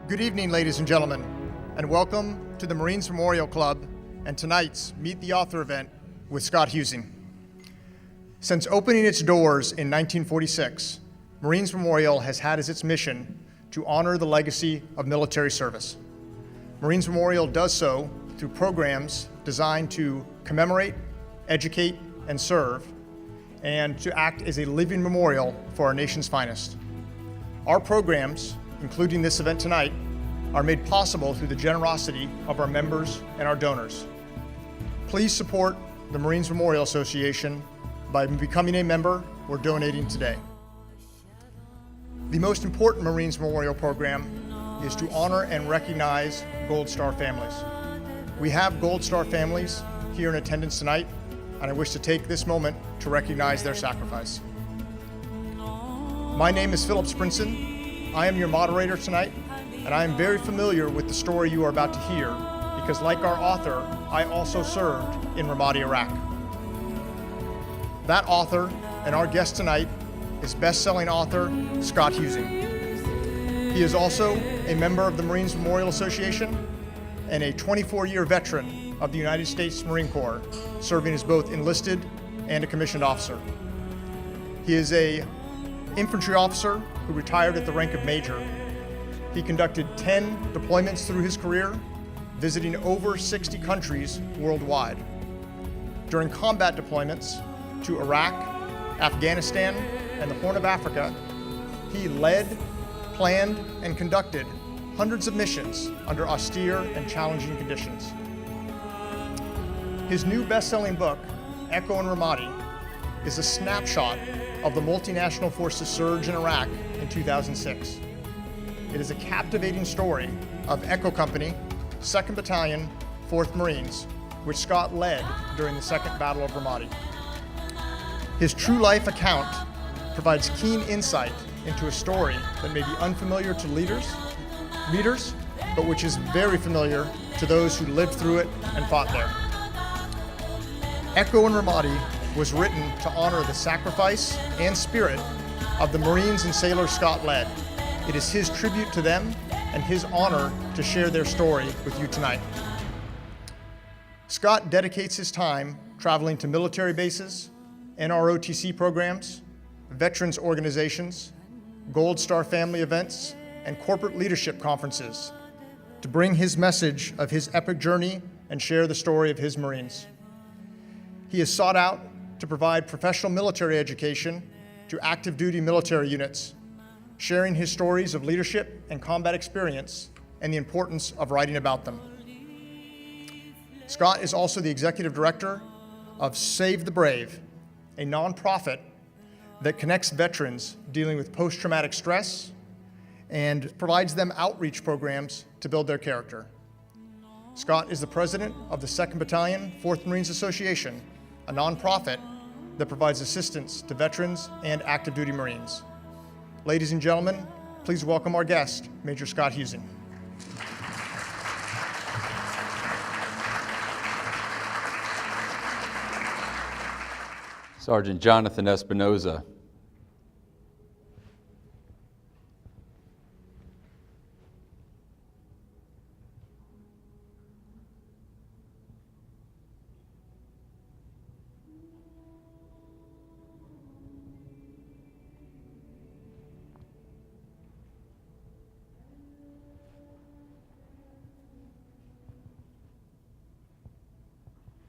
Good evening, ladies and gentlemen, and welcome to the Marines Memorial Club and tonight's Meet the Author event with Scott Huesing. Since opening its doors in 1946, Marines Memorial has had as its mission to honor the legacy of military service. Marines Memorial does so through programs designed to commemorate, educate, and serve, and to act as a living memorial for our nation's finest. Our programs, including this event tonight, are made possible through the generosity of our members and our donors. Please support the Marines Memorial Association by becoming a member or donating today. The most important Marines Memorial program is to honor and recognize Gold Star families. We have Gold Star families here in attendance tonight, and I wish to take this moment to recognize their sacrifice. My name is Philip Sprinson. I am your moderator tonight, and I am very familiar with the story you are about to hear because, like our author, I also served in Ramadi, Iraq. That author and our guest tonight is best-selling author Scott Huesing. He is also a member of the Marines Memorial Association and a 24-year veteran of the United States Marine Corps, serving as both enlisted and a commissioned officer. He is an infantry officer who retired at the rank of major. He conducted 10 deployments through his career, visiting over 60 countries worldwide. During combat deployments to Iraq, Afghanistan, and the Horn of Africa, he led, planned, and conducted hundreds of missions under austere and challenging conditions. His new best-selling book, Echo and Ramadi, is a snapshot of the multinational forces surge in Iraq in 2006. It is a captivating story of Echo Company, 2nd Battalion, 4th Marines, which Scott led during the Second Battle of Ramadi. His true life account provides keen insight into a story that may be unfamiliar to readers, but which is very familiar to those who lived through it and fought there. Echo and Ramadi was written to honor the sacrifice and spirit of the Marines and sailors Scott led. It is his tribute to them and his honor to share their story with you tonight. Scott dedicates his time traveling to military bases, NROTC programs, veterans organizations, Gold Star family events, and corporate leadership conferences to bring his message of his epic journey and share the story of his Marines. He is sought out to provide professional military education to active duty military units, sharing his stories of leadership and combat experience and the importance of writing about them. Scott is also the executive director of Save the Brave, a nonprofit that connects veterans dealing with post-traumatic stress and provides them outreach programs to build their character. Scott is the president of the 2nd Battalion, 4th Marines Association, a nonprofit that provides assistance to veterans and active duty Marines. Ladies and gentlemen, please welcome our guest, Major Scott Huesing. Sergeant Jonathan Espinoza.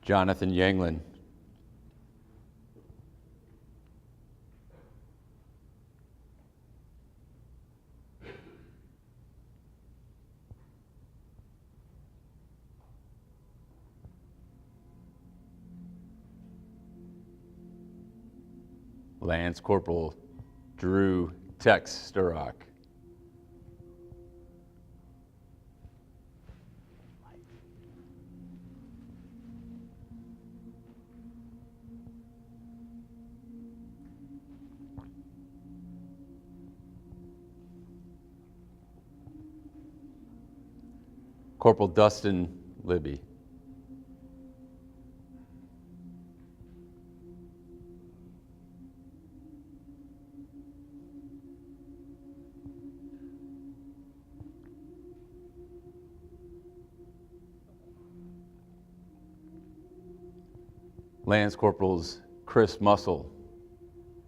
Jonathan Yanglin. Lance Corporal Drew Tex Sturrock. Corporal Dustin Libby. Lance Corporals Chris Muscle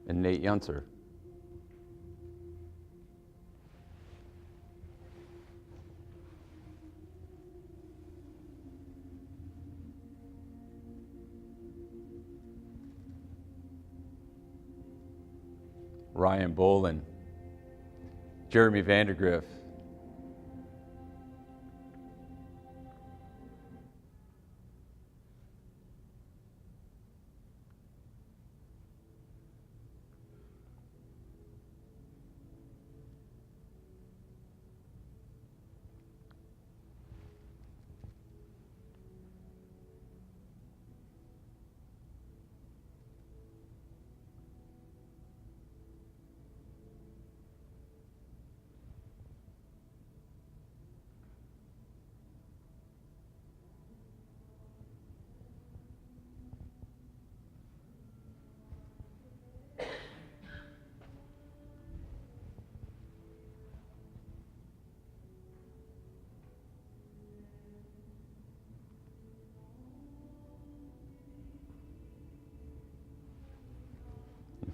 and Nate Yunser. Ryan Bolin, Jeremy Vandergriff,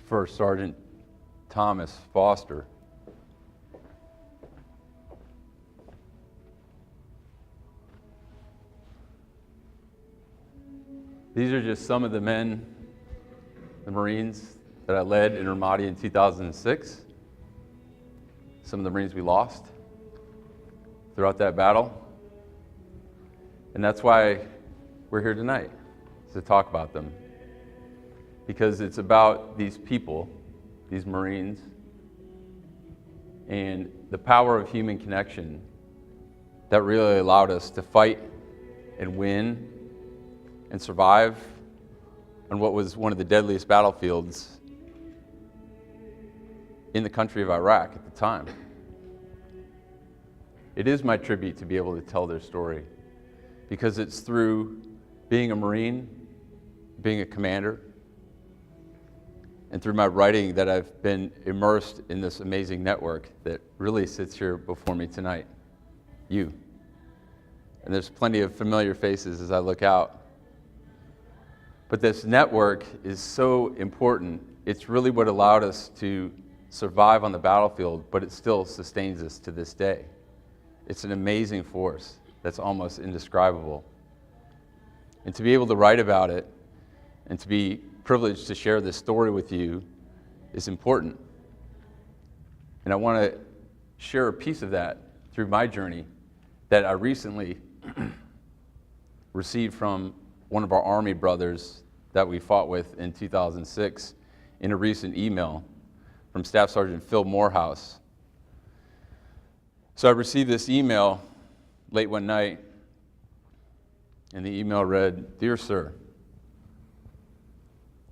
First Sergeant Thomas Foster. These are just some of the men, the Marines, that I led in Ramadi in 2006. Some of the Marines we lost throughout that battle. And that's why we're here tonight, to talk about them. Because it's about these people, these Marines, and the power of human connection that really allowed us to fight and win and survive on what was one of the deadliest battlefields in the country of Iraq at the time. It is my tribute to be able to tell their story, because it's through being a Marine, being a commander, and through my writing that I've been immersed in this amazing network that really sits here before me tonight, you. And there's plenty of familiar faces as I look out. But this network is so important. It's really what allowed us to survive on the battlefield, but it still sustains us to this day. It's an amazing force that's almost indescribable. And to be able to write about it and to be privileged to share this story with you is important. And I want to share a piece of that through my journey that I recently received from one of our Army brothers that we fought with in 2006 in a recent email from Staff Sergeant Phil Morehouse. So I received this email late one night, and the email read, "Dear Sir,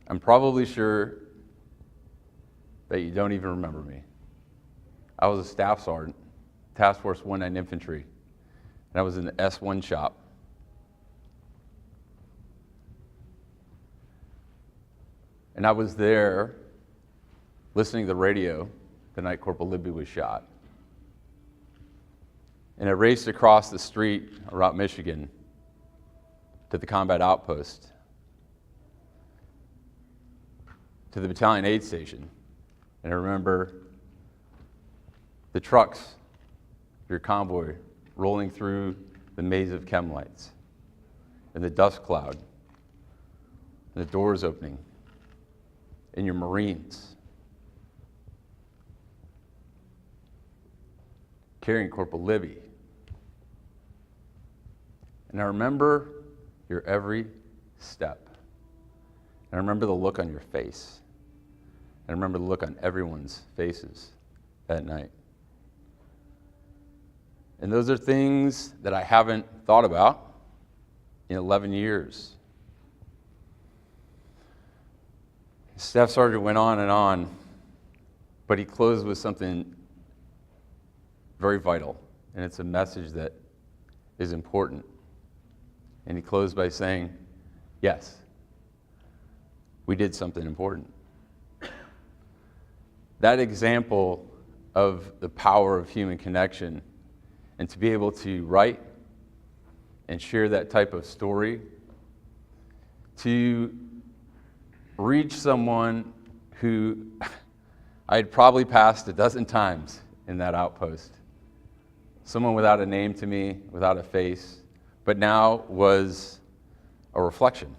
I'm probably sure that you don't even remember me. I was a staff sergeant, Task Force 19 Infantry, and I was in the S1 shop. And I was there listening to the radio the night Corporal Libby was shot. And I raced across the street around Michigan to the combat outpost, to the battalion aid station. And I remember the trucks, your convoy, rolling through the maze of chem lights, and the dust cloud, and the doors opening, and your Marines carrying Corporal Libby. And I remember your every step. And I remember the look on your face. And I remember the look on everyone's faces that night. And those are things that I haven't thought about in 11 years. Staff Sergeant went on, but he closed with something very vital, and it's a message that is important. And he closed by saying, yes, we did something important. That example of the power of human connection, and to be able to write and share that type of story, to reach someone who I had probably passed a dozen times in that outpost. Someone without a name to me, without a face, but now was a reflection.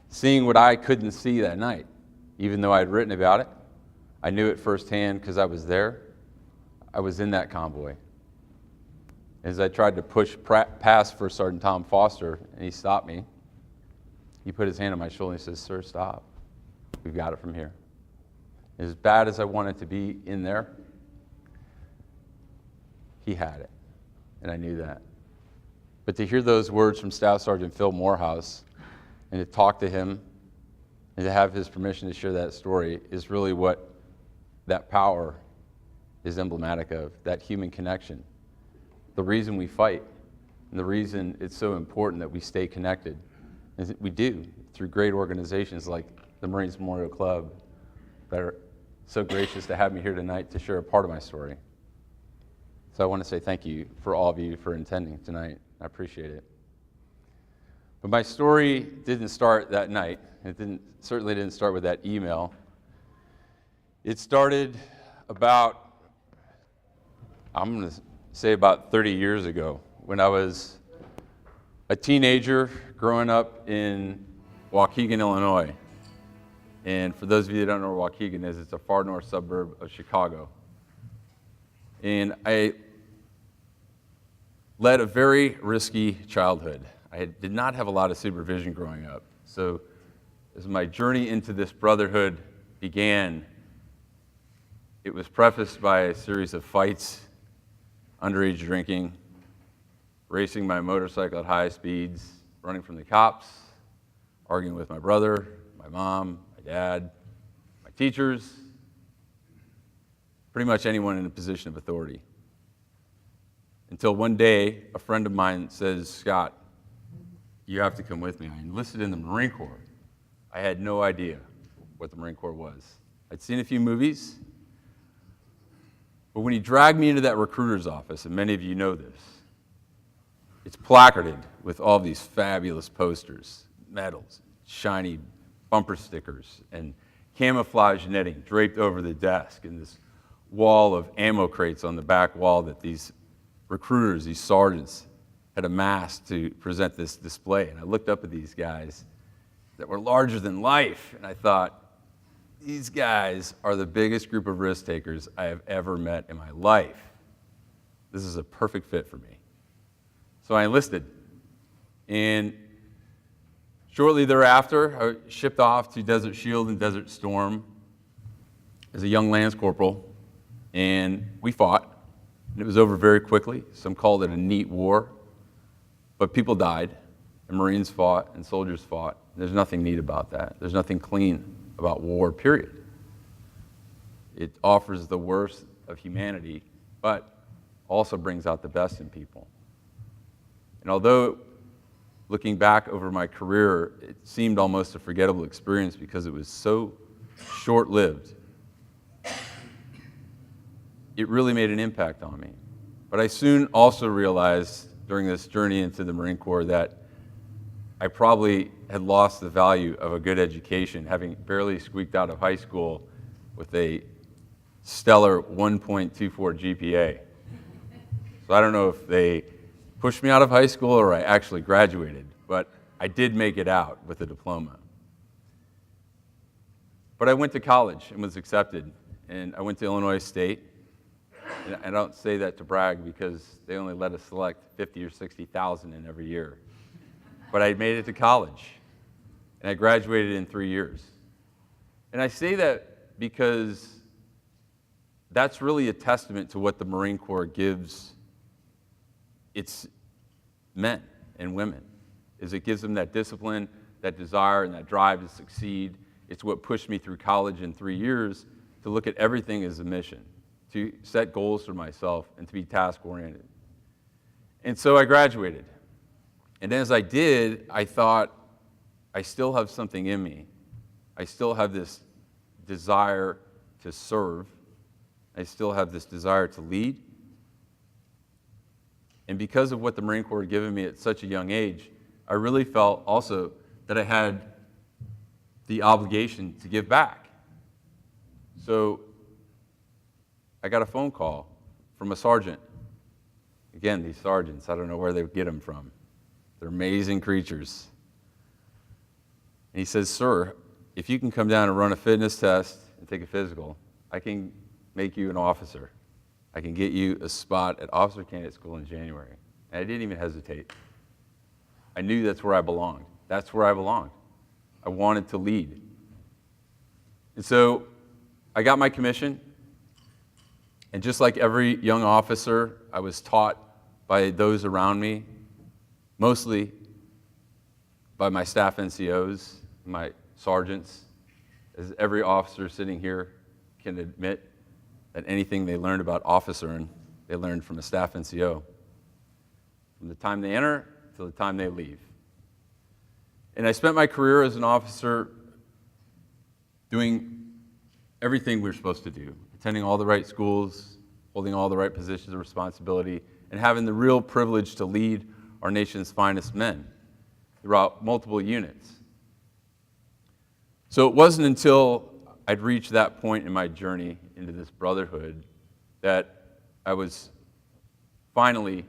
Seeing what I couldn't see that night, even though I'd written about it. I knew it firsthand because I was there. I was in that convoy. As I tried to push past First Sergeant Tom Foster, and he stopped me, he put his hand on my shoulder and he says, "Sir, stop. We've got it from here." As bad as I wanted to be in there, he had it, and I knew that. But to hear those words from Staff Sergeant Phil Morehouse and to talk to him and to have his permission to share that story is really what that power is emblematic of, that human connection. The reason we fight and the reason it's so important that we stay connected is that we do through great organizations like the Marines Memorial Club that are so gracious to have me here tonight to share a part of my story. So I want to say thank you for all of you for attending tonight. I appreciate it. But my story didn't start that night. It certainly didn't start with that email. It started about, I'm going to say about 30 years ago, when I was a teenager growing up in Waukegan, Illinois. And for those of you that don't know where Waukegan is, it's a far north suburb of Chicago. And I led a very risky childhood. I did not have a lot of supervision growing up. So as my journey into this brotherhood began, it was prefaced by a series of fights, underage drinking, racing my motorcycle at high speeds, running from the cops, arguing with my brother, my mom, my dad, my teachers, pretty much anyone in a position of authority. Until one day, a friend of mine says, "Scott, you have to come with me." I enlisted in the Marine Corps. I had no idea what the Marine Corps was. I'd seen a few movies, but when he dragged me into that recruiter's office, and many of you know this, it's placarded with all these fabulous posters, medals, shiny bumper stickers, and camouflage netting draped over the desk, and this wall of ammo crates on the back wall that these recruiters, these sergeants, had amassed to present this display. And I looked up at these guys that were larger than life, and I thought, these guys are the biggest group of risk takers I have ever met in my life. This is a perfect fit for me. So I enlisted, and shortly thereafter, I shipped off to Desert Shield and Desert Storm as a young Lance Corporal, and we fought. And it was over very quickly. Some called it a neat war, but people died, and Marines fought, and soldiers fought. There's nothing neat about that. There's nothing clean about war, period. It offers the worst of humanity, but also brings out the best in people. And although, looking back over my career, it seemed almost a forgettable experience because it was so short-lived, it really made an impact on me. But I soon also realized during this journey into the Marine Corps that I probably had lost the value of a good education, having barely squeaked out of high school with a stellar 1.24 GPA. So I don't know if they pushed me out of high school or I actually graduated, but I did make it out with a diploma. But I went to college and was accepted, and I went to Illinois State. And I don't say that to brag because they only let us select 50 or 60,000 in every year. But I made it to college, and I graduated in 3 years. And I say that because that's really a testament to what the Marine Corps gives its men and women, is it gives them that discipline, that desire, and that drive to succeed. It's what pushed me through college in 3 years to look at everything as a mission, to set goals for myself, and to be task-oriented. And so I graduated. And as I did, I thought, I still have something in me. I still have this desire to serve. I still have this desire to lead. And because of what the Marine Corps had given me at such a young age, I really felt also that I had the obligation to give back. So I got a phone call from a sergeant. Again, these sergeants, I don't know where they get them from. They're amazing creatures. And he says, "Sir, if you can come down and run a fitness test and take a physical, I can make you an officer. I can get you a spot at Officer Candidate School in January." And I didn't even hesitate. I knew that's where I belonged. That's where I belonged. I wanted to lead. And so I got my commission, and just like every young officer, I was taught by those around me, mostly by my staff NCOs, my sergeants, as every officer sitting here can admit that anything they learned about officering, they learned from a staff NCO, from the time they enter till the time they leave. And I spent my career as an officer doing everything we were supposed to do, attending all the right schools, holding all the right positions of responsibility, and having the real privilege to lead our nation's finest men throughout multiple units. So it wasn't until I'd reached that point in my journey into this brotherhood that I was finally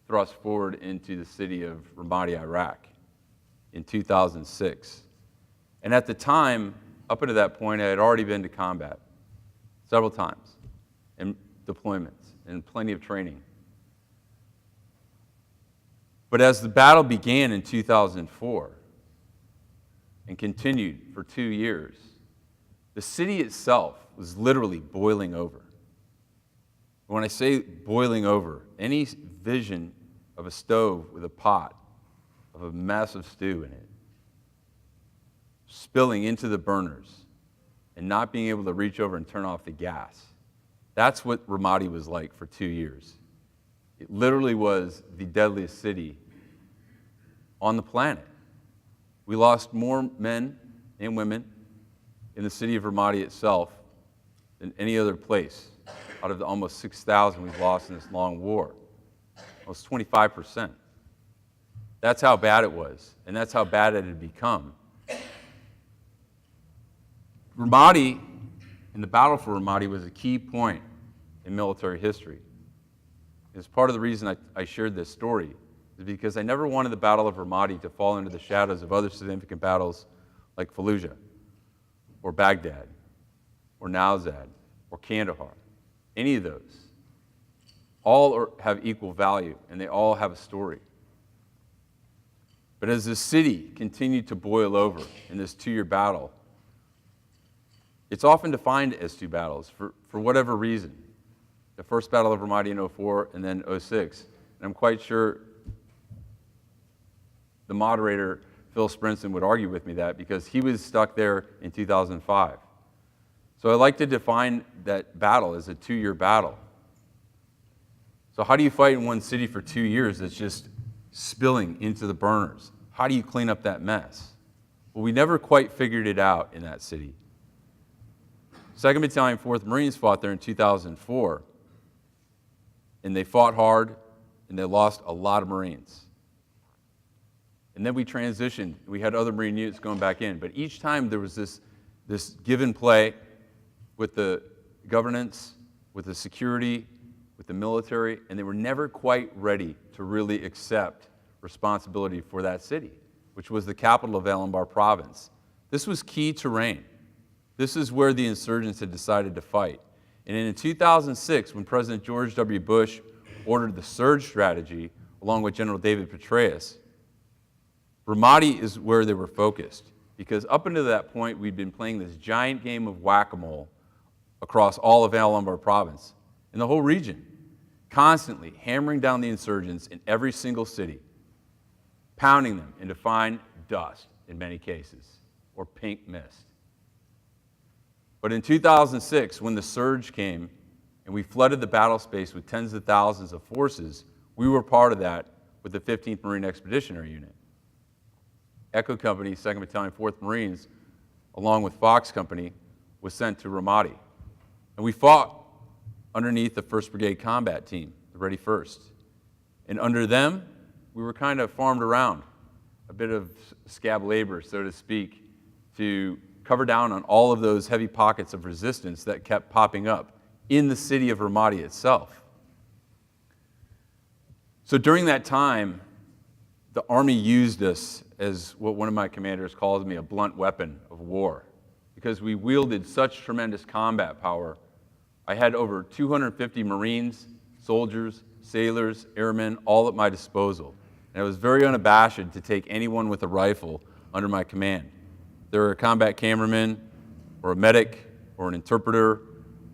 thrust forward into the city of Ramadi, Iraq in 2006. And at the time, up until that point, I had already been to combat several times, and deployments, and plenty of training. But as the battle began in 2004 and continued for 2 years, the city itself was literally boiling over. When I say boiling over, any vision of a stove with a pot of a massive stew in it, spilling into the burners, and not being able to reach over and turn off the gas. That's what Ramadi was like for 2 years. It literally was the deadliest city on the planet. We lost more men and women in the city of Ramadi itself than any other place out of the almost 6,000 we've lost in this long war. Almost 25%. That's how bad it was, and that's how bad it had become. Ramadi, and the battle for Ramadi, was a key point in military history. It's part of the reason I shared this story, is because I never wanted the Battle of Ramadi to fall into the shadows of other significant battles like Fallujah, or Baghdad, or Nowzad, or Kandahar. Any of those. All have equal value, and they all have a story. But as the city continued to boil over in this 2-year battle, it's often defined as 2 battles for whatever reason. The first Battle of Ramadi in 2004 and then 2006. And I'm quite sure the moderator, Phil Sprinson, would argue with me that because he was stuck there in 2005. So I like to define that battle as a 2-year battle. So how do you fight in one city for 2 years that's just spilling into the burners? How do you clean up that mess? Well, we never quite figured it out in that city. 2nd Battalion, 4th Marines fought there in 2004, and they fought hard, and they lost a lot of Marines. And then we transitioned. We had other Marine units going back in, but each time there was this give and play with the governance, with the security, with the military, and they were never quite ready to really accept responsibility for that city, which was the capital of Al-Anbar province. This was key terrain. This is where the insurgents had decided to fight. And in 2006, when President George W. Bush ordered the surge strategy, along with General David Petraeus, Ramadi is where they were focused. Because up until that point, we'd been playing this giant game of whack-a-mole across all of Al-Anbar province, in the whole region, constantly hammering down the insurgents in every single city, pounding them into fine dust in many cases, or pink mist. But in 2006, when the surge came and we flooded the battle space with tens of thousands of forces, we were part of that with the 15th Marine Expeditionary Unit. Echo Company, 2nd Battalion, 4th Marines, along with Fox Company, was sent to Ramadi. And we fought underneath the 1st Brigade Combat Team, the Ready First. And under them, we were kind of farmed around, a bit of scab labor, so to speak, to cover down on all of those heavy pockets of resistance that kept popping up in the city of Ramadi itself. So during that time, the Army used us as what one of my commanders calls me, a blunt weapon of war, because we wielded such tremendous combat power. I had over 250 Marines, soldiers, sailors, airmen, all at my disposal. And I was very unabashed to take anyone with a rifle under my command. They were a combat cameraman, or a medic, or an interpreter,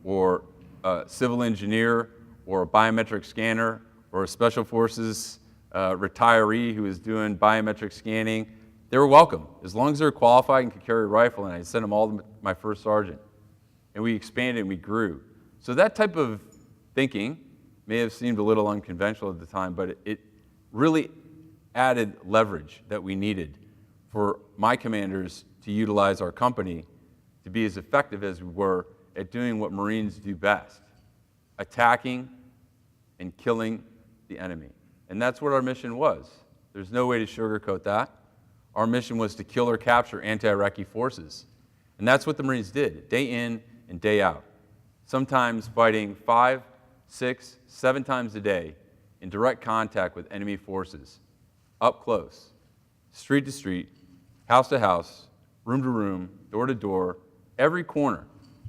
or a civil engineer, or a biometric scanner, or a special forces retiree who was doing biometric scanning. They were welcome, as long as they were qualified and could carry a rifle, and I sent them all to my first sergeant. And we expanded and we grew. So that type of thinking may have seemed a little unconventional at the time, but it really added leverage that we needed for my commanders to utilize our company to be as effective as we were at doing what Marines do best, attacking and killing the enemy. And that's what our mission was. There's no way to sugarcoat that. Our mission was to kill or capture anti-Iraqi forces. And that's what the Marines did, day in and day out, sometimes fighting 5, 6, 7 times a day in direct contact with enemy forces, up close, street to street, house to house, room to room, door to door, every corner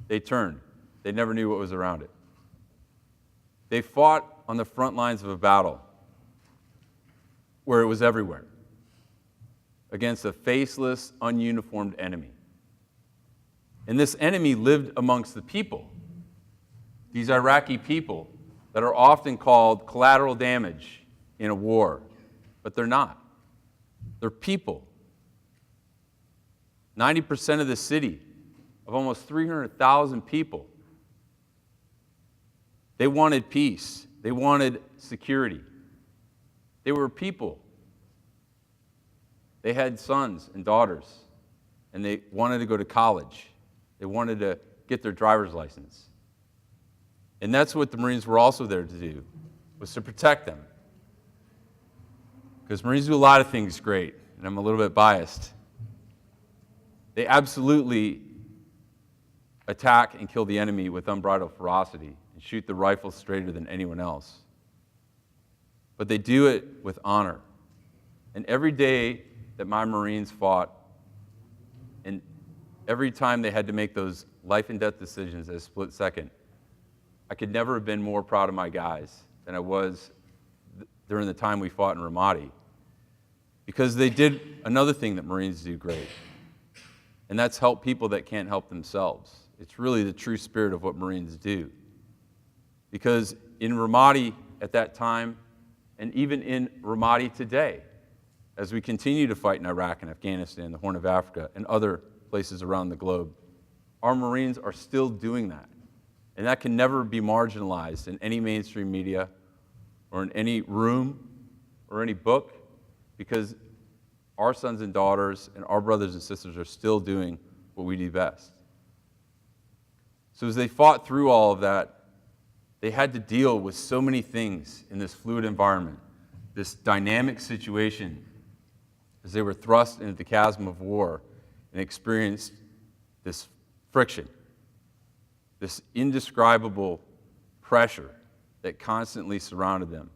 they turned. They never knew what was around it. They fought on the front lines of a battle where it was everywhere, against a faceless, ununiformed enemy. And this enemy lived amongst the people, these Iraqi people that are often called collateral damage in a war, but they're not. They're people. 90% of the city, of almost 300,000 people, they wanted peace. They wanted security. They were people. They had sons and daughters, and they wanted to go to college. They wanted to get their driver's license. And that's what the Marines were also there to do, was to protect them. Because Marines do a lot of things great, and I'm a little bit biased. They absolutely attack and kill the enemy with unbridled ferocity and shoot the rifle straighter than anyone else. But they do it with honor. And every day that my Marines fought, and every time they had to make those life and death decisions at a split second, I could never have been more proud of my guys than I was during the time we fought in Ramadi. Because they did another thing that Marines do great, and that's help people that can't help themselves. It's really the true spirit of what Marines do. Because in Ramadi at that time, and even in Ramadi today, as we continue to fight in Iraq and Afghanistan, the Horn of Africa, and other places around the globe, our Marines are still doing that. And that can never be marginalized in any mainstream media or in any room or any book, because our sons and daughters and our brothers and sisters are still doing what we do best. So as they fought through all of that, they had to deal with so many things in this fluid environment, this dynamic situation, as they were thrust into the chasm of war and experienced this friction, this indescribable pressure that constantly surrounded them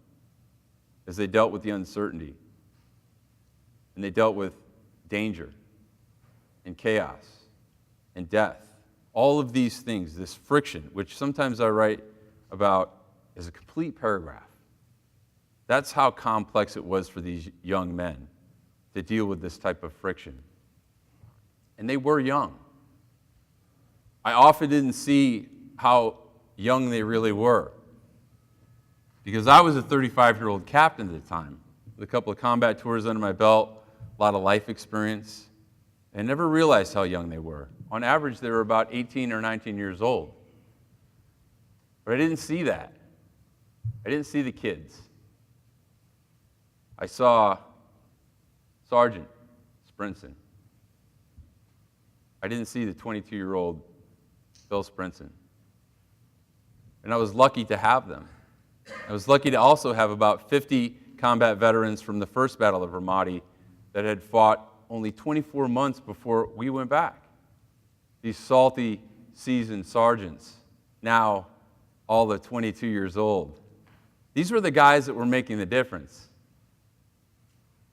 as they dealt with the uncertainty, and they dealt with danger and chaos and death. All of these things, this friction, which sometimes I write about as a complete paragraph. That's how complex it was for these young men to deal with this type of friction. And they were young. I often didn't see how young they really were, because I was a 35-year-old captain at the time, with a couple of combat tours under my belt, a lot of life experience, and never realized how young they were. On average, they were about 18 or 19 years old. But I didn't see that. I didn't see the kids. I saw Sergeant Sprinson. I didn't see the 22-year-old Bill Sprinson. And I was lucky to have them. I was lucky to also have about 50 combat veterans from the first Battle of Ramadi that had fought only 24 months before we went back. These salty, seasoned sergeants, now all of 22 years old. These were the guys that were making the difference.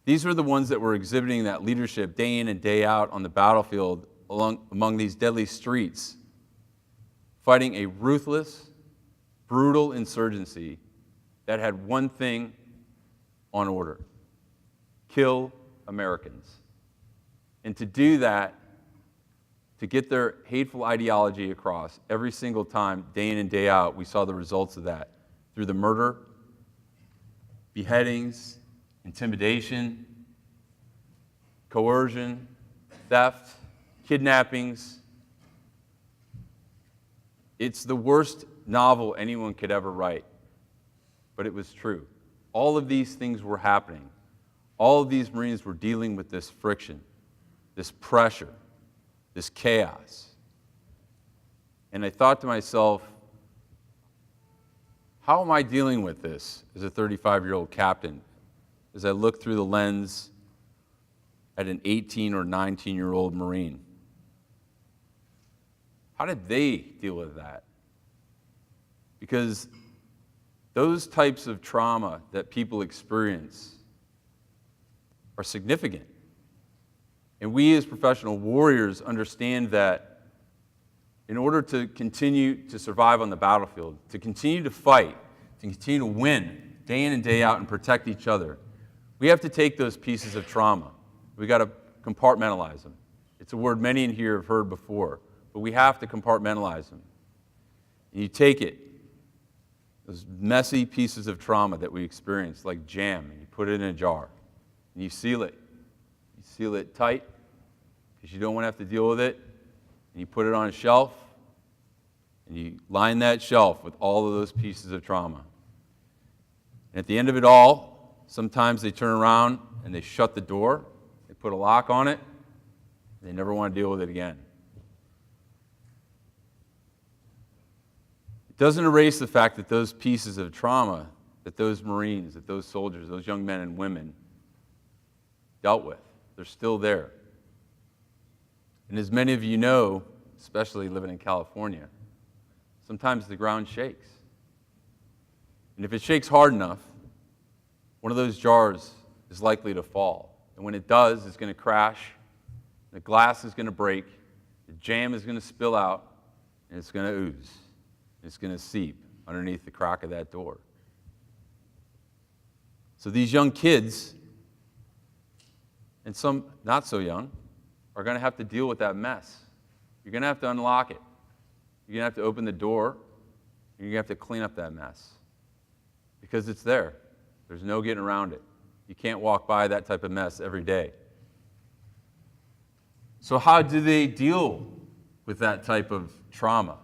These were the ones that were exhibiting that leadership day in and day out on the battlefield among these deadly streets, fighting a ruthless, brutal insurgency that had one thing on order: kill Americans. And to do that, to get their hateful ideology across every single time, day in and day out, we saw the results of that through the murder, beheadings, intimidation, coercion, theft, kidnappings. It's the worst novel anyone could ever write, but it was true. All of these things were happening. All of these Marines were dealing with this friction, this pressure, this chaos. And I thought to myself, how am I dealing with this as a 35-year-old captain as I look through the lens at an 18 or 19-year-old Marine? How did they deal with that? Because those types of trauma that people experience are significant. And we as professional warriors understand that in order to continue to survive on the battlefield, to continue to fight, to continue to win day in and day out and protect each other, we have to take those pieces of trauma. We got to compartmentalize them. It's a word many in here have heard before, but we have to compartmentalize them. And you take it, those messy pieces of trauma that we experience, like jam, and you put it in a jar, and you seal it. You seal it tight because you don't want to have to deal with it. And you put it on a shelf, and you line that shelf with all of those pieces of trauma. And at the end of it all, sometimes they turn around and they shut the door, they put a lock on it, and they never want to deal with it again. It doesn't erase the fact that those pieces of trauma that those Marines, that those soldiers, those young men and women dealt with, they're still there. And as many of you know, especially living in California, sometimes the ground shakes. And if it shakes hard enough, one of those jars is likely to fall. And when it does, it's going to crash, the glass is going to break, the jam is going to spill out, and it's going to ooze. It's going to seep underneath the crack of that door. So these young kids, and some not so young, are going to have to deal with that mess. You're going to have to unlock it. You're going to have to open the door. You're going to have to clean up that mess because it's there. There's no getting around it. You can't walk by that type of mess every day. So how do they deal with that type of trauma?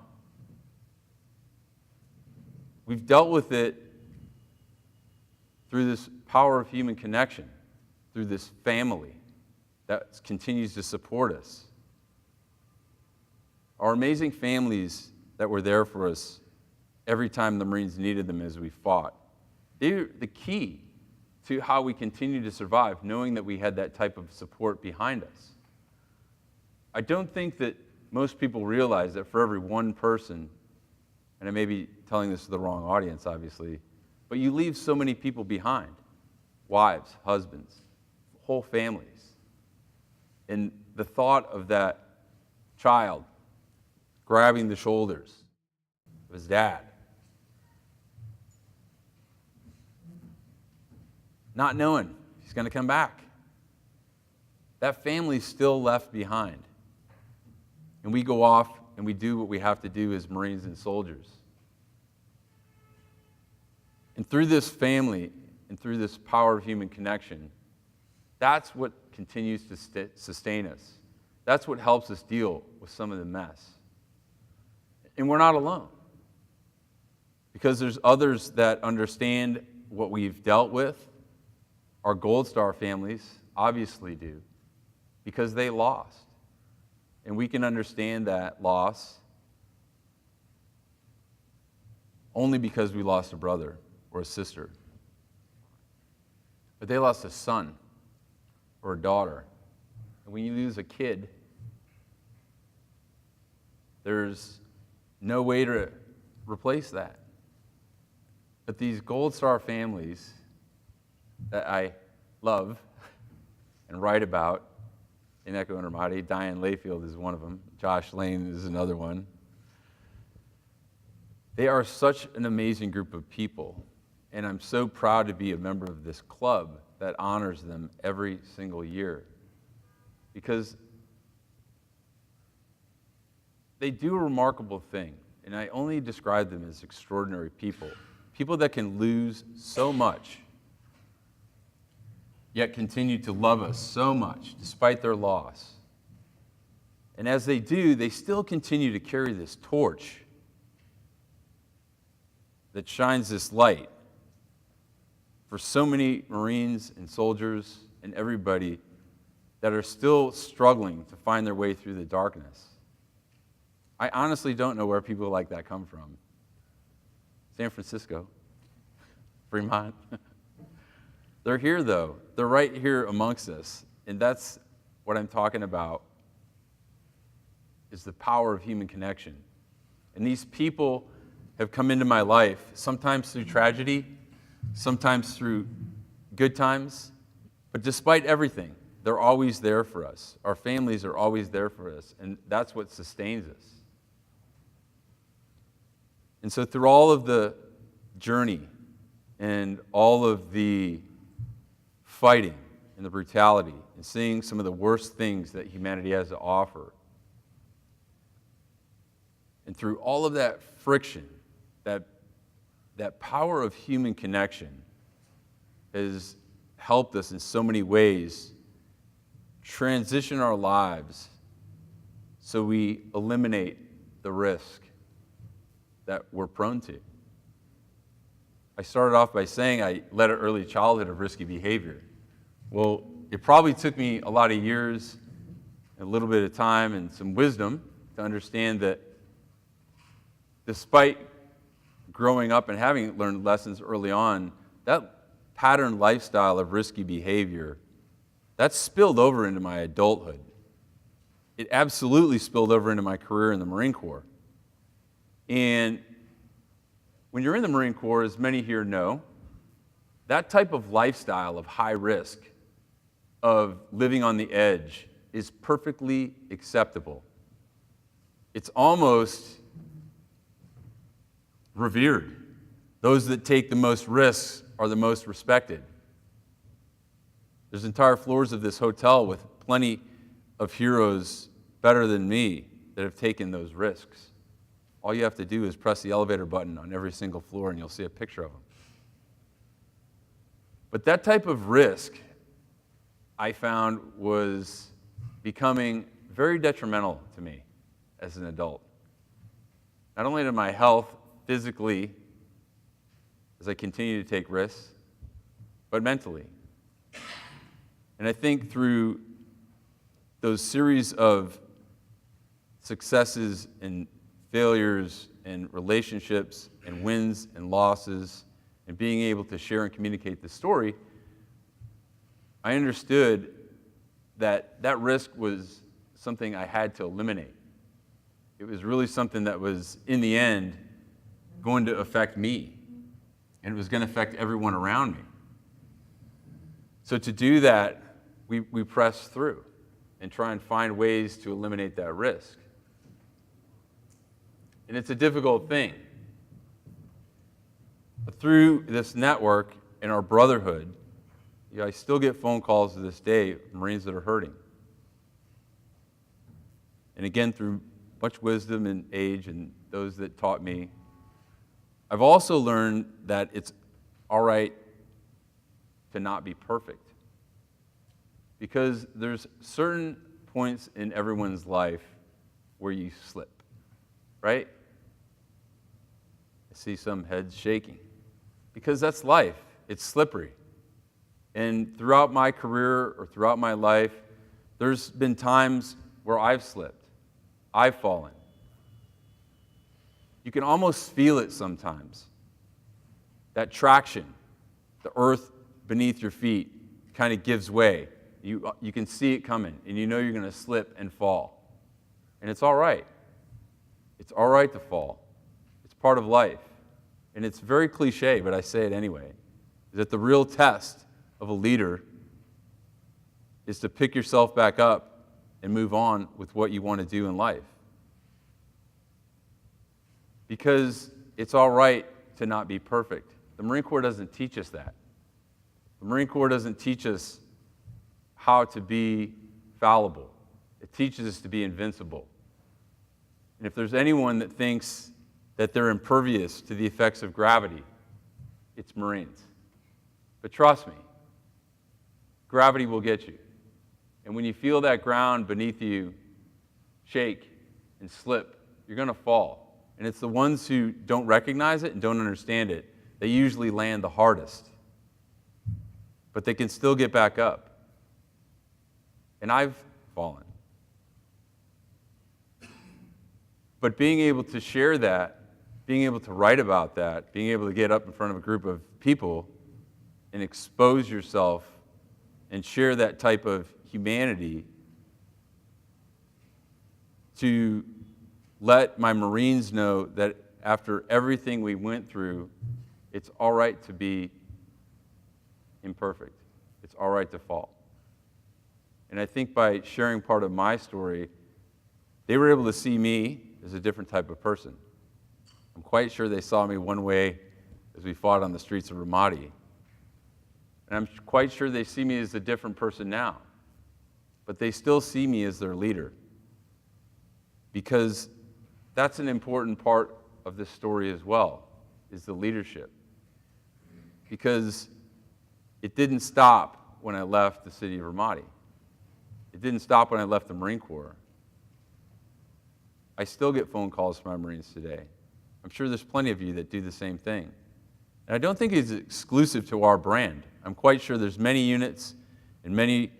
We've dealt with it through this power of human connection, through this family that continues to support us. Our amazing families that were there for us every time the Marines needed them as we fought. They're the key to how we continue to survive, knowing that we had that type of support behind us. I don't think that most people realize that for every one person, and I may be telling this to the wrong audience, obviously, but you leave so many people behind. Wives, husbands, whole families. And the thought of that child grabbing the shoulders of his dad, not knowing he's going to come back. That family's still left behind. And we go off and we do what we have to do as Marines and soldiers. And through this family and through this power of human connection, that's what continues to sustain us. That's what helps us deal with some of the mess. And we're not alone. Because there's others that understand what we've dealt with. Our Gold Star families obviously do, because they lost. And we can understand that loss only because we lost a brother or a sister. But they lost a son or a daughter And when you lose a kid, there's no way to replace that. But these Gold Star families that I love and write about in Echo and Ramadi, Diane Layfield is one of them, Josh Lane is another one. They are such an amazing group of people, and I'm so proud to be a member of this club that honors them every single year, because they do a remarkable thing, and I only describe them as extraordinary people, people that can lose so much, yet continue to love us so much despite their loss. And as they do, they still continue to carry this torch that shines this light for so many Marines and soldiers and everybody that are still struggling to find their way through the darkness. I honestly don't know where people like that come from. San Francisco, Fremont. They're here, though. They're right here amongst us. And that's what I'm talking about, is the power of human connection. And these people have come into my life, sometimes through tragedy, sometimes through good times. But despite everything, they're always there for us. Our families are always there for us. And that's what sustains us. And so through all of the journey and all of the fighting and the brutality and seeing some of the worst things that humanity has to offer, and through all of that friction, that power of human connection has helped us in so many ways transition our lives so we eliminate the risk that we're prone to. I started off by saying I led an early childhood of risky behavior. Well, it probably took me a lot of years, a little bit of time, and some wisdom to understand that despite growing up and having learned lessons early on, that patterned lifestyle of risky behavior, that spilled over into my adulthood. It absolutely spilled over into my career in the Marine Corps. And when you're in the Marine Corps, as many here know, that type of lifestyle of high risk, of living on the edge, is perfectly acceptable. It's almost revered. Those that take the most risks are the most respected. There's entire floors of this hotel with plenty of heroes better than me that have taken those risks. All you have to do is press the elevator button on every single floor and you'll see a picture of them. But that type of risk, I found, was becoming very detrimental to me as an adult. Not only to my health physically, as I continue to take risks, but mentally. And I think through those series of successes and failures and relationships and wins and losses and being able to share and communicate the story, I understood that that risk was something I had to eliminate. It was really something that was, in the end, going to affect me, and it was going to affect everyone around me. So to do that, we press through and try and find ways to eliminate that risk. And it's a difficult thing. But through this network and our brotherhood, I still get phone calls to this day of Marines that are hurting. And again, through much wisdom and age and those that taught me, I've also learned that it's all right to not be perfect. Because there's certain points in everyone's life where you slip, right? I see some heads shaking. Because that's life. It's slippery. And throughout my career or throughout my life, there's been times where I've slipped. I've fallen. You can almost feel it sometimes. That traction, the earth beneath your feet kind of gives way You can see it coming, and you know you're going to slip and fall. And it's all right. It's all right to fall. It's part of life. And it's very cliche, but I say it anyway, is that the real test of a leader is to pick yourself back up and move on with what you want to do in life. Because it's all right to not be perfect. The Marine Corps doesn't teach us that. The Marine Corps doesn't teach us how to be fallible. It teaches us to be invincible. And if there's anyone that thinks that they're impervious to the effects of gravity, it's Marines. But trust me, gravity will get you. And when you feel that ground beneath you shake and slip, you're going to fall. And it's the ones who don't recognize it and don't understand it that usually land the hardest. But they can still get back up. And I've fallen. But being able to share that, being able to write about that, being able to get up in front of a group of people and expose yourself and share that type of humanity to let my Marines know that after everything we went through, it's all right to be imperfect. It's all right to fall. And I think by sharing part of my story, they were able to see me as a different type of person. I'm quite sure they saw me one way as we fought on the streets of Ramadi. And I'm quite sure they see me as a different person now. But they still see me as their leader. Because that's an important part of this story as well, is the leadership. Because it didn't stop when I left the city of Ramadi. It didn't stop when I left the Marine Corps. I still get phone calls from my Marines today. I'm sure there's plenty of you that do the same thing. And I don't think it's exclusive to our brand. I'm quite sure there's many units and many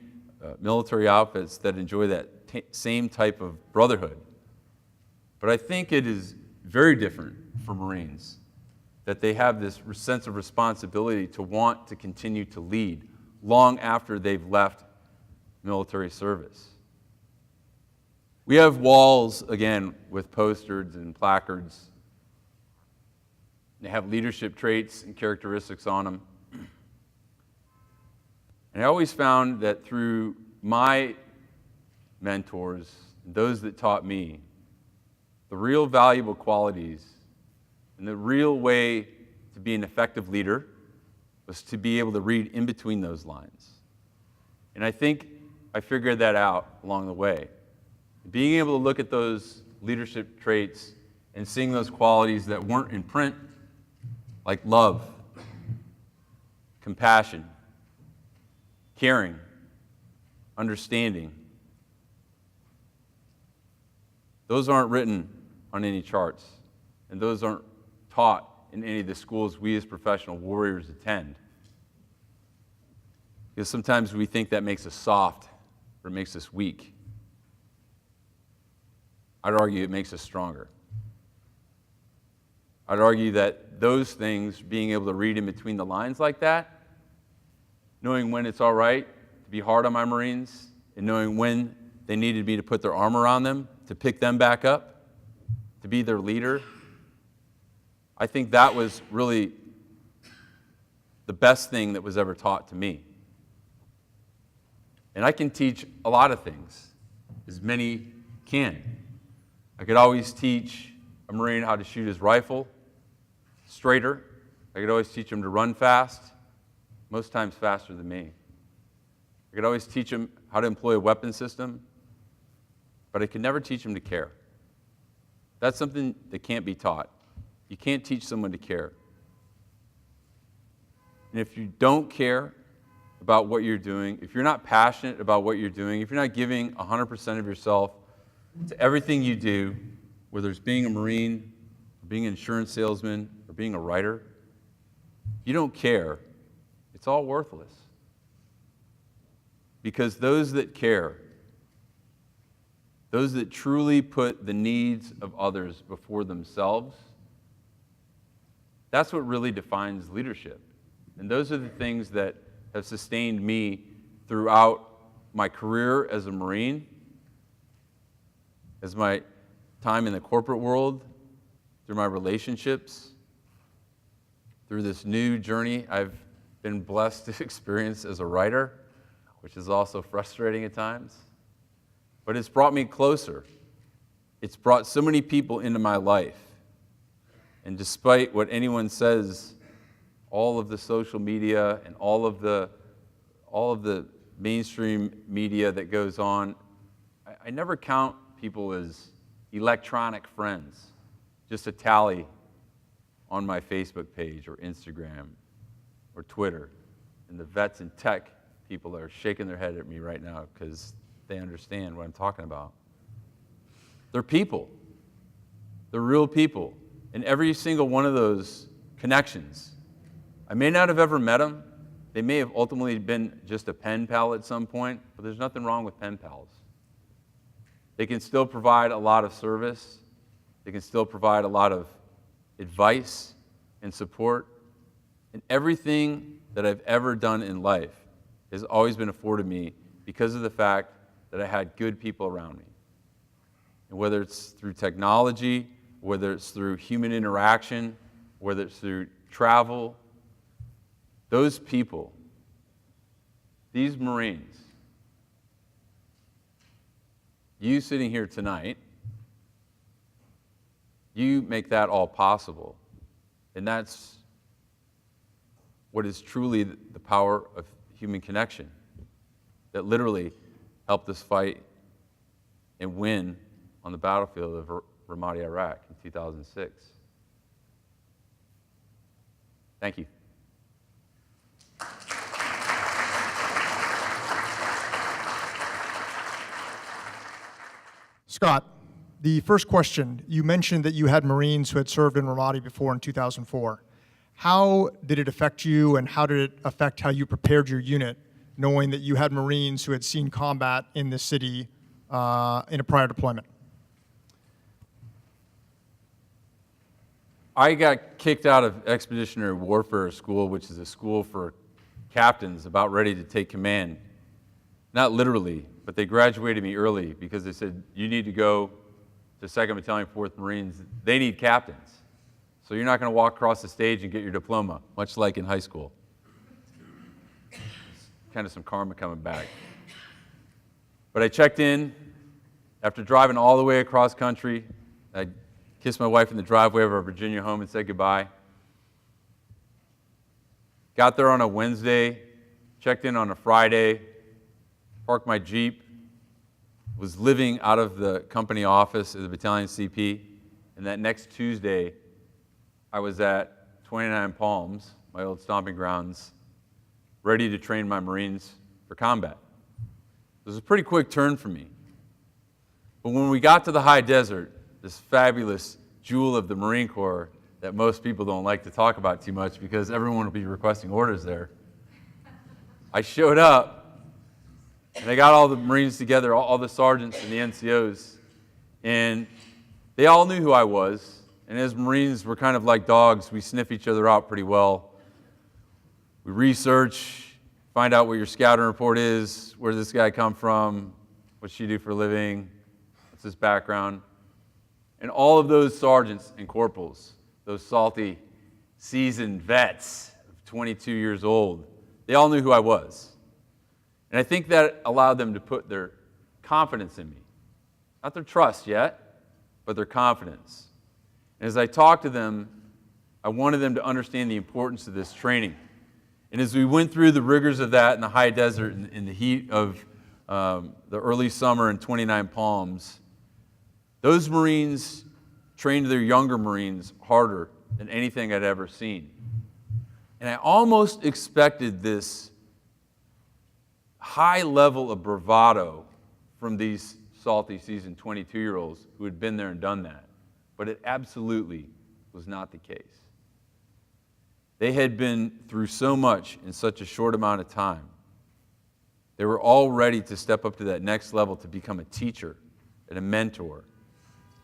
military outfits that enjoy that same type of brotherhood. But I think it is very different for Marines, that they have this sense of responsibility to want to continue to lead long after they've left military service. We have walls, again, with posters and placards. They have leadership traits and characteristics on them. And I always found that through my mentors, those that taught me, the real valuable qualities and the real way to be an effective leader was to be able to read in between those lines. And I think I figured that out along the way. Being able to look at those leadership traits and seeing those qualities that weren't in print, like love, compassion, caring, understanding. Those aren't written on any charts, and those aren't taught in any of the schools we as professional warriors attend. Because sometimes we think that makes us soft or it makes us weak. I'd argue it makes us stronger. I'd argue that those things, being able to read in between the lines like that, knowing when it's all right to be hard on my Marines, and knowing when they needed me to put their arm around them, to pick them back up, to be their leader, I think that was really the best thing that was ever taught to me. And I can teach a lot of things, as many can. I could always teach a Marine how to shoot his rifle straighter. I could always teach him to run fast, most times faster than me. I could always teach him how to employ a weapon system, but I could never teach him to care. That's something that can't be taught. You can't teach someone to care. And if you don't care about what you're doing, if you're not passionate about what you're doing, if you're not giving 100% of yourself to everything you do, whether it's being a Marine, or being an insurance salesman, or being a writer, you don't care, it's all worthless. Because those that care, those that truly put the needs of others before themselves, that's what really defines leadership. And those are the things that have sustained me throughout my career as a Marine, as my time in the corporate world, through my relationships, through this new journey I've been blessed to experience as a writer, which is also frustrating at times. But it's brought me closer. It's brought so many people into my life. And despite what anyone says, all of the social media and all of the mainstream media that goes on, I never count people as electronic friends, just a tally on my Facebook page or Instagram or Twitter. And the vets and tech people are shaking their head at me right now because they understand what I'm talking about. They're people. They're real people. And every single one of those connections, I may not have ever met them. They may have ultimately been just a pen pal at some point, but there's nothing wrong with pen pals. They can still provide a lot of service. They can still provide a lot of advice and support. And everything that I've ever done in life has always been afforded me because of the fact that I had good people around me. And whether it's through technology, whether it's through human interaction, whether it's through travel, those people, these Marines, you sitting here tonight, you make that all possible. And that's what is truly the power of human connection that literally helped us fight and win on the battlefield of Ramadi, Iraq in 2006. Thank you. Scott, the first question, you mentioned that you had Marines who had served in Ramadi before in 2004. How did it affect you, and how did it affect how you prepared your unit, knowing that you had Marines who had seen combat in the city in a prior deployment? I got kicked out of Expeditionary Warfare School, which is a school for captains about ready to take command. Not literally, but they graduated me early because they said, you need to go to 2nd Battalion, 4th Marines. They need captains. So you're not going to walk across the stage and get your diploma, much like in high school. It's kind of some karma coming back. But I checked in after driving all the way across country. I kissed my wife in the driveway of our Virginia home and said goodbye. Got there on a Wednesday, checked in on a Friday, parked my Jeep, was living out of the company office of the battalion CP, and that next Tuesday, I was at 29 Palms, my old stomping grounds, ready to train my Marines for combat. It was a pretty quick turn for me. But when we got to the high desert, this fabulous jewel of the Marine Corps that most people don't like to talk about too much because everyone will be requesting orders there, I showed up, and I got all the Marines together, all the sergeants and the NCOs, and they all knew who I was. And as Marines, we're kind of like dogs. We sniff each other out pretty well. We research, find out what your scouting report is, where does this guy come from, what's she do for a living, what's his background. And all of those sergeants and corporals, those salty, seasoned vets of 22 years old, they all knew who I was. And I think that allowed them to put their confidence in me. Not their trust yet, but their confidence. And as I talked to them, I wanted them to understand the importance of this training. And as we went through the rigors of that in the high desert, in the heat of the early summer in 29 Palms, those Marines trained their younger Marines harder than anything I'd ever seen. And I almost expected this high level of bravado from these salty, seasoned 22-year-olds who had been there and done that. But it absolutely was not the case. They had been through so much in such a short amount of time. They were all ready to step up to that next level to become a teacher and a mentor.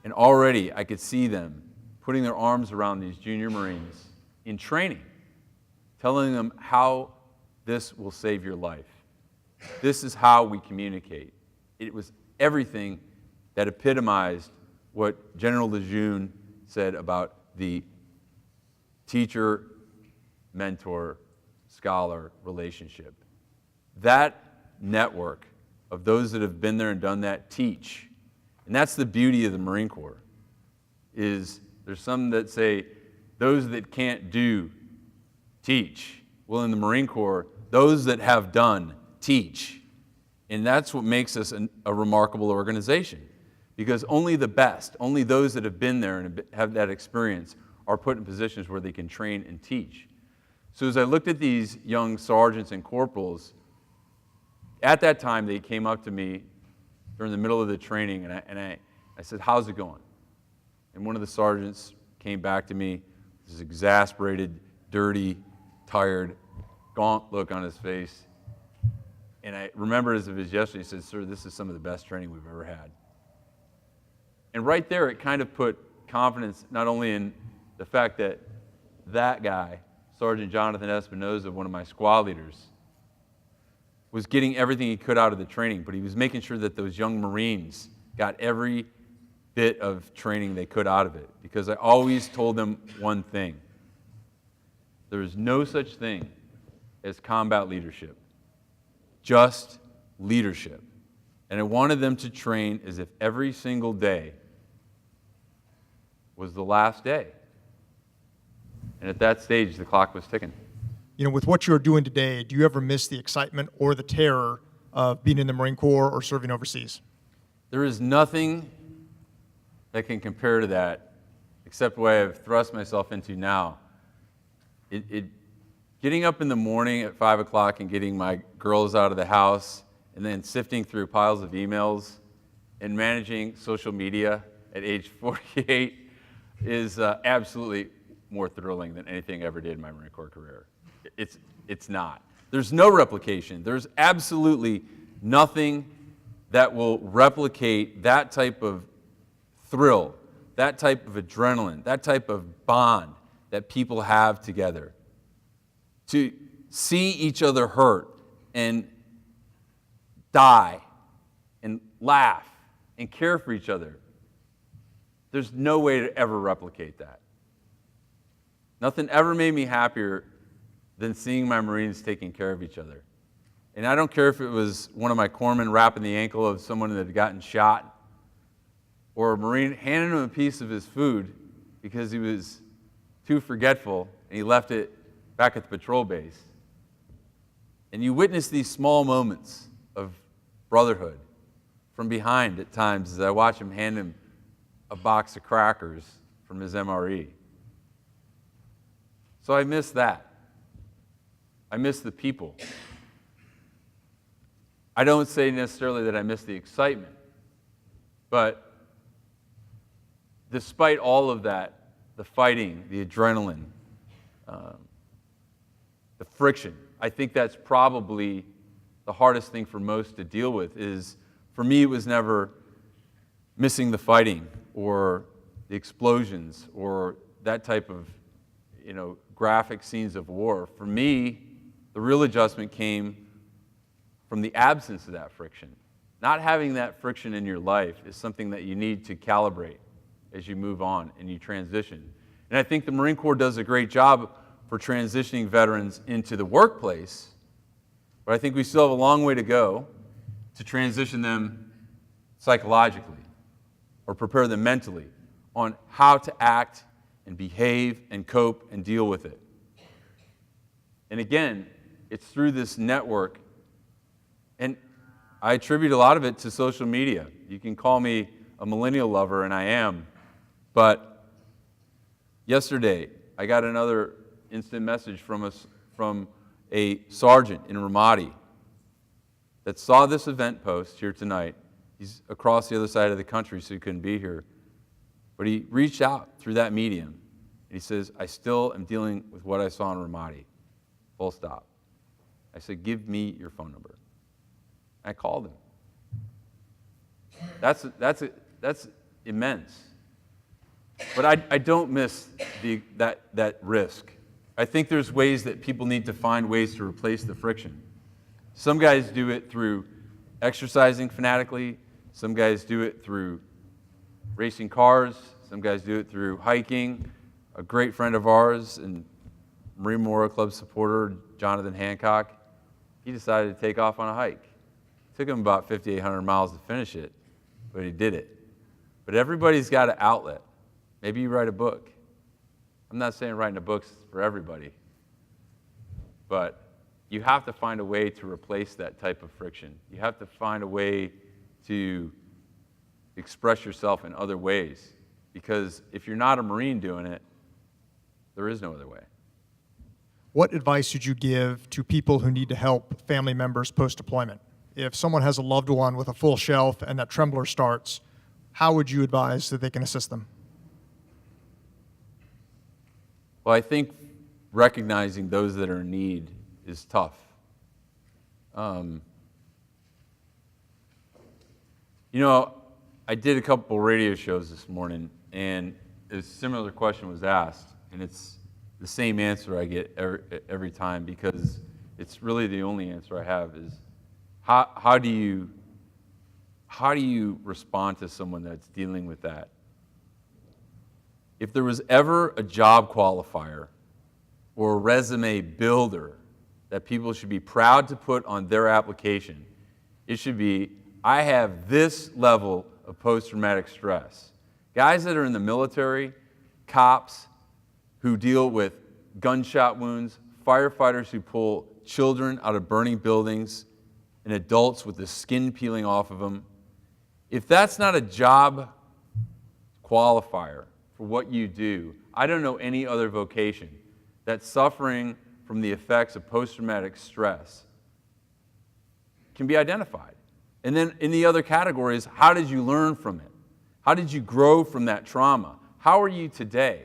And already I could see them putting their arms around these junior Marines in training, telling them how this will save your life. This is how we communicate. It was everything that epitomized what General Lejeune said about the teacher, mentor, scholar relationship. That network of those that have been there and done that teach. And that's the beauty of the Marine Corps, is there's some that say those that can't do teach. Well, in the Marine Corps, those that have done teach. And that's what makes us a remarkable organization, because only the best, only those that have been there and have that experience are put in positions where they can train and teach. So as I looked at these young sergeants and corporals, at that time they came up to me during the middle of the training, and I said, "How's it going?" And one of the sergeants came back to me, this exasperated, dirty, tired, gaunt look on his face. And I remember as if it was yesterday, he said, "Sir, this is some of the best training we've ever had." And right there, it kind of put confidence not only in the fact that that guy, Sergeant Jonathan Espinoza, one of my squad leaders, was getting everything he could out of the training, but he was making sure that those young Marines got every bit of training they could out of it. Because I always told them one thing: there is no such thing as combat leadership, just leadership. And I wanted them to train as if every single day was the last day. And at that stage, the clock was ticking. You know, with what you're doing today, do you ever miss the excitement or the terror of being in the Marine Corps or serving overseas? There is nothing that can compare to that, except what I've thrust myself into now. Getting up in the morning at 5 o'clock and getting my girls out of the house, and then sifting through piles of emails and managing social media at age 48 is absolutely more thrilling than anything I ever did in my Marine Corps career. It's not. There's no replication. There's absolutely nothing that will replicate that type of thrill, that type of adrenaline, that type of bond that people have together. To see each other hurt and die and laugh and care for each other, there's no way to ever replicate that. Nothing ever made me happier than seeing my Marines taking care of each other. And I don't care if it was one of my corpsmen wrapping the ankle of someone that had gotten shot, or a Marine handing him a piece of his food because he was too forgetful and he left it back at the patrol base. And you witness these small moments of brotherhood from behind at times as I watch him hand him a box of crackers from his MRE. So I miss that. I miss the people. I don't say necessarily that I miss the excitement, but despite all of that, the fighting, the adrenaline, the friction, I think that's probably the hardest thing for most to deal with. Is, for me, it was never missing the fighting or the explosions or that type of, graphic scenes of war. For me, the real adjustment came from the absence of that friction. Not having that friction in your life is something that you need to calibrate as you move on and you transition. And I think the Marine Corps does a great job for transitioning veterans into the workplace, but I think we still have a long way to go to transition them psychologically or prepare them mentally on how to act and behave and cope and deal with it. And again, it's through this network, and I attribute a lot of it to social media. You can call me a millennial lover, and I am, but yesterday I got another instant message from a sergeant in Ramadi that saw this event post here tonight. He's across the other side of the country, so he couldn't be here. But he reached out through that medium, and he says, "I still am dealing with what I saw in Ramadi. Full stop." I said, "Give me your phone number." I called him. That's immense. But I don't miss that risk. I think there's ways that people need to find ways to replace the friction. Some guys do it through exercising fanatically. Some guys do it through racing cars. Some guys do it through hiking. A great friend of ours and Marine Memorial Club supporter, Jonathan Hancock, he decided to take off on a hike. It took him about 5,800 miles to finish it, but he did it. But everybody's got an outlet. Maybe you write a book. I'm not saying writing a book's for everybody, but you have to find a way to replace that type of friction. You have to find a way to express yourself in other ways, because if you're not a Marine doing it, there is no other way. What advice would you give to people who need to help family members post-deployment? If someone has a loved one with a full shelf and that trembler starts, how would you advise that they can assist them? Well, I think recognizing those that are in need is tough. I did a couple radio shows this morning, and a similar question was asked, and it's the same answer I get every time, because it's really the only answer I have is, how do you respond to someone that's dealing with that? If there was ever a job qualifier or a resume builder that people should be proud to put on their application, it should be, I have this level of post-traumatic stress. Guys that are in the military, cops who deal with gunshot wounds, firefighters who pull children out of burning buildings, and adults with the skin peeling off of them. If that's not a job qualifier for what you do, I don't know any other vocation that's suffering from the effects of post-traumatic stress can be identified. And then in the other categories, how did you learn from it? How did you grow from that trauma? How are you today?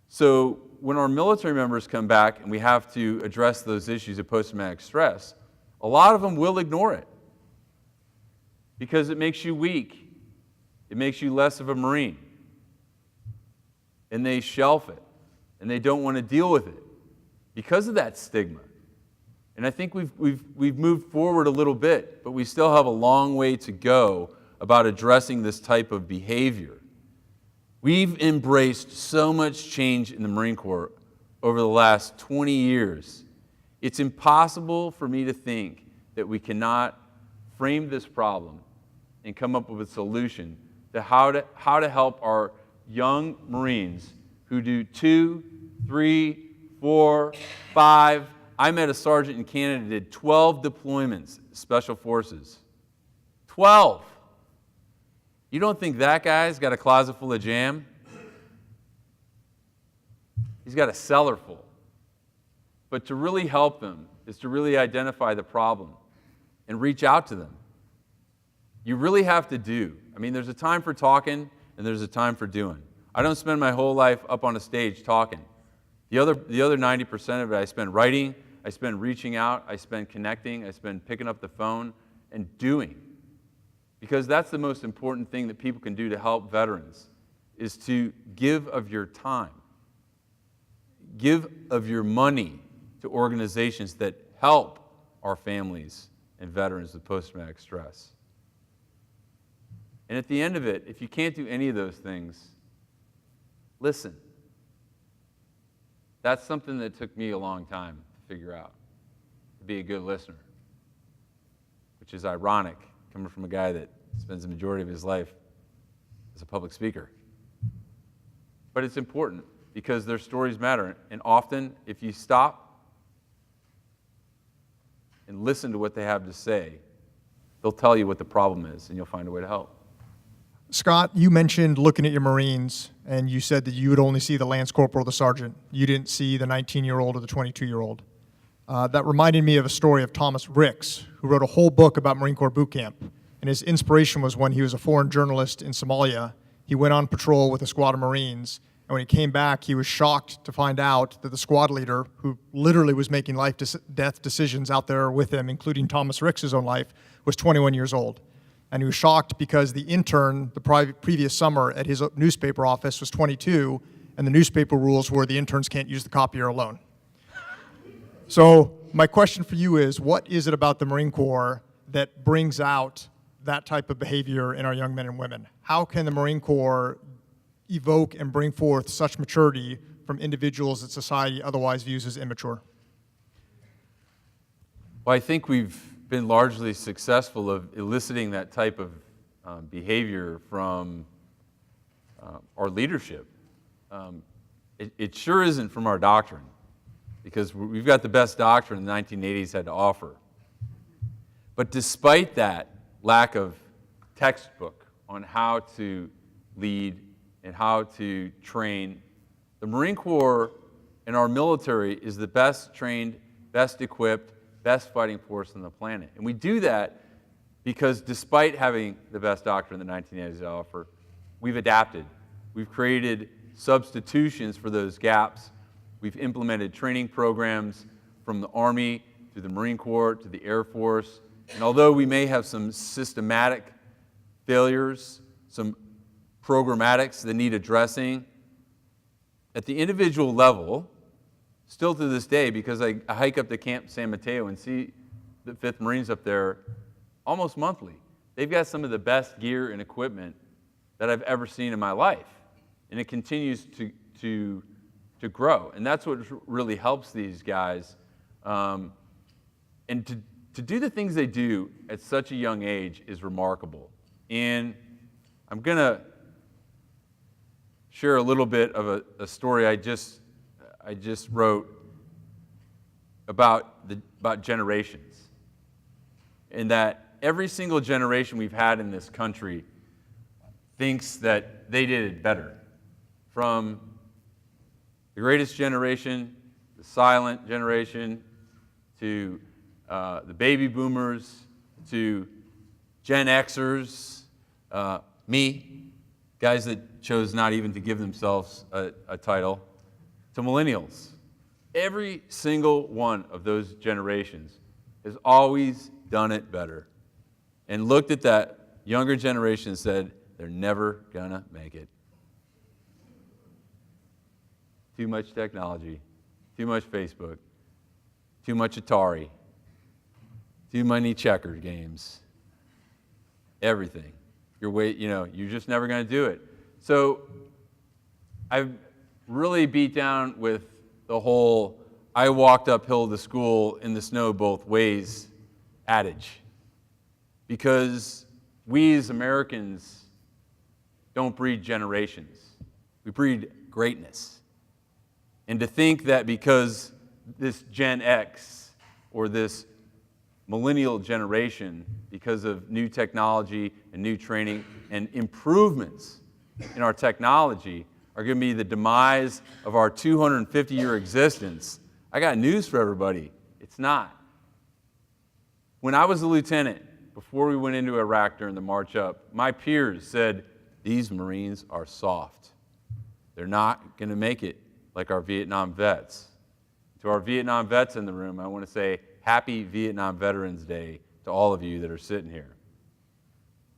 So when our military members come back and we have to address those issues of post-traumatic stress, a lot of them will ignore it because it makes you weak. It makes you less of a Marine. And they shelf it, and they don't want to deal with it because of that stigma. And I think we've moved forward a little bit, but we still have a long way to go about addressing this type of behavior. We've embraced so much change in the Marine Corps over the last 20 years. It's impossible for me to think that we cannot frame this problem and come up with a solution to how to help our young Marines who do 2, 3, 4, 5. I met a sergeant in Canada who did 12 deployments, Special Forces. 12. You don't think that guy's got a closet full of jam? He's got a cellar full. But to really help them is to really identify the problem and reach out to them. You really have to do. I mean, there's a time for talking and there's a time for doing. I don't spend my whole life up on a stage talking. The other 90% of it I spend writing, I spend reaching out, I spend connecting, I spend picking up the phone and doing. Because that's the most important thing that people can do to help veterans, is to give of your time. Give of your money to organizations that help our families and veterans with post-traumatic stress. And at the end of it, if you can't do any of those things, listen. That's something that took me a long time to figure out, to be a good listener, which is ironic, coming from a guy that spends the majority of his life as a public speaker. But it's important because their stories matter. And often, if you stop and listen to what they have to say, they'll tell you what the problem is, and you'll find a way to help. Scott, you mentioned looking at your Marines, and you said that you would only see the Lance Corporal or the Sergeant. You didn't see the 19-year-old or the 22-year-old. That reminded me of a story of Thomas Ricks, who wrote a whole book about Marine Corps boot camp. And his inspiration was when he was a foreign journalist in Somalia. He went on patrol with a squad of Marines, and when he came back, he was shocked to find out that the squad leader, who literally was making life-death decisions out there with him, including Thomas Ricks' own life, was 21 years old. And he was shocked because the intern the previous summer at his newspaper office was 22, and the newspaper rules were the interns can't use the copier alone. So my question for you is, what is it about the Marine Corps that brings out that type of behavior in our young men and women? How can the Marine Corps evoke and bring forth such maturity from individuals that society otherwise views as immature? Well, I think we've been largely successful of eliciting that type of behavior from our leadership. It sure isn't from our doctrine, because we've got the best doctrine the 1980s had to offer. But despite that lack of textbook on how to lead and how to train, the Marine Corps and our military is the best trained, best equipped, best fighting force on the planet. And we do that because despite having the best doctrine the 1980s offer, we've adapted. We've created substitutions for those gaps. We've implemented training programs from the Army to the Marine Corps to the Air Force. And although we may have some systematic failures, some programmatics that need addressing, at the individual level, still to this day, because I hike up to Camp San Mateo and see the 5th Marines up there almost monthly. They've got some of the best gear and equipment that I've ever seen in my life. And it continues to grow. And that's what really helps these guys. And to do the things they do at such a young age is remarkable. And I'm going to share a little bit of a story I just wrote about generations. And that every single generation we've had in this country thinks that they did it better. From the greatest generation, the silent generation, to the baby boomers, to Gen Xers, me, guys that chose not even to give themselves a title, to millennials. Every single one of those generations has always done it better and looked at that younger generation and said, they're never gonna make it. Too much technology, too much Facebook, too much Atari, too many checker games, everything. You're just never going to do it. So I've really beat down with the whole I walked uphill to school in the snow both ways adage. Because we as Americans don't breed generations. We breed greatness. And to think that because this Gen X or this millennial generation, because of new technology and new training and improvements in our technology, are going to be the demise of our 250-year existence, I got news for everybody. It's not. When I was a lieutenant, before we went into Iraq during the march up, my peers said, these Marines are soft. They're not going to make it like our Vietnam vets. To our Vietnam vets in the room, I want to say Happy Vietnam Veterans Day to all of you that are sitting here.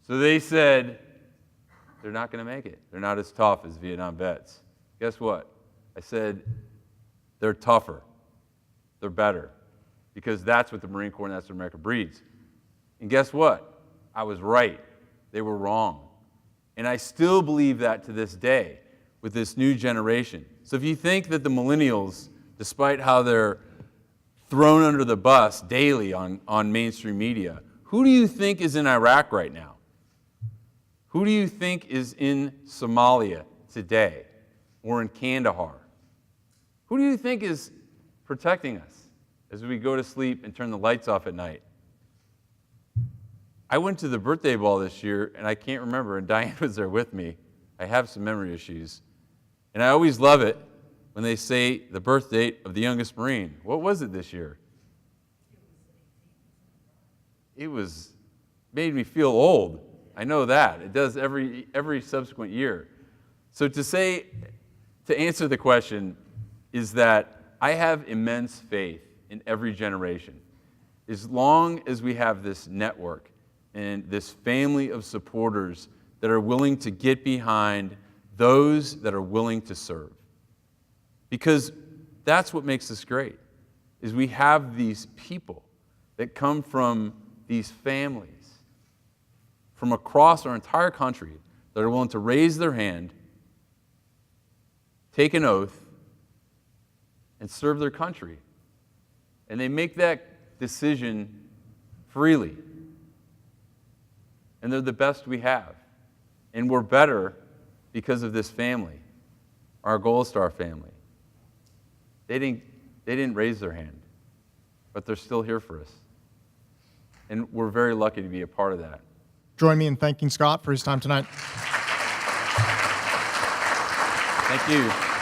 So they said, they're not going to make it. They're not as tough as Vietnam vets. Guess what? I said, they're tougher. They're better. Because that's what the Marine Corps and that's what America breeds. And guess what? I was right. They were wrong. And I still believe that to this day with this new generation. So if you think that the millennials, despite how they're thrown under the bus daily on mainstream media, who do you think is in Iraq right now? Who do you think is in Somalia today or in Kandahar? Who do you think is protecting us as we go to sleep and turn the lights off at night? I went to the birthday ball this year, and I can't remember, and Diane was there with me. I have some memory issues. And I always love it when they say the birth date of the youngest Marine. What was it this year? It made me feel old. I know that. It does every subsequent year. So to answer the question is that I have immense faith in every generation. As long as we have this network and this family of supporters that are willing to get behind those that are willing to serve. Because that's what makes us great, is we have these people that come from these families from across our entire country that are willing to raise their hand, take an oath, and serve their country. And they make that decision freely. And they're the best we have. And we're better because of this family, our Gold Star family. They didn't raise their hand, but they're still here for us. And we're very lucky to be a part of that. Join me in thanking Scott for his time tonight. Thank you.